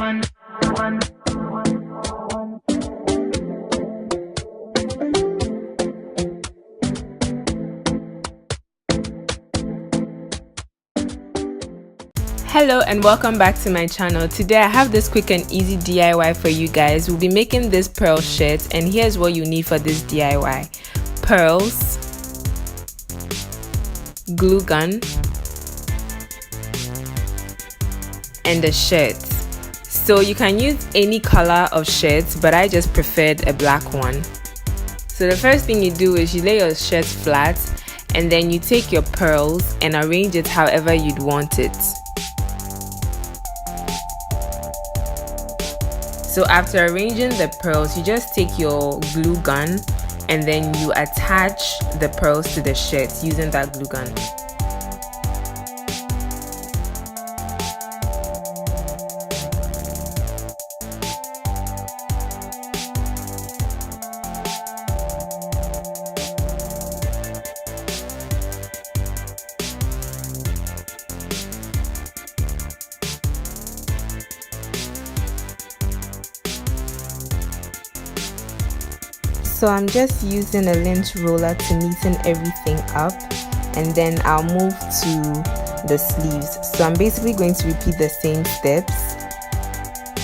Hello and welcome back to my channel. Today I have this quick and easy DIY for you guys. We'll be making this pearl shirt, and here's what you need for this DIY: pearls, glue gun, and a shirt. So you can use any color of shirts, but I just preferred a black one. So the first thing you do is you lay your shirt flat, and then you take your pearls and arrange it however you'd want it. So after arranging the pearls, you just take your glue gun and then you attach the pearls to the shirt using that glue gun. So I'm just using a lint roller to neaten everything up, and then I'll move to the sleeves. So I'm basically going to repeat the same steps,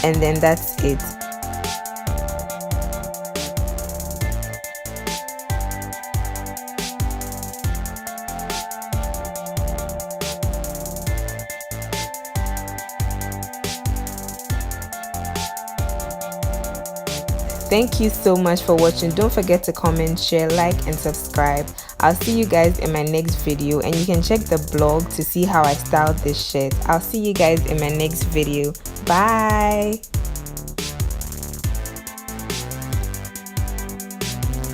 and then that's it. Thank you so much for watching. Don't forget to comment, share, like, and subscribe. I'll see you guys in my next video, and you can check the blog to see how I styled this shirt. I'll see you guys in my next video. Bye.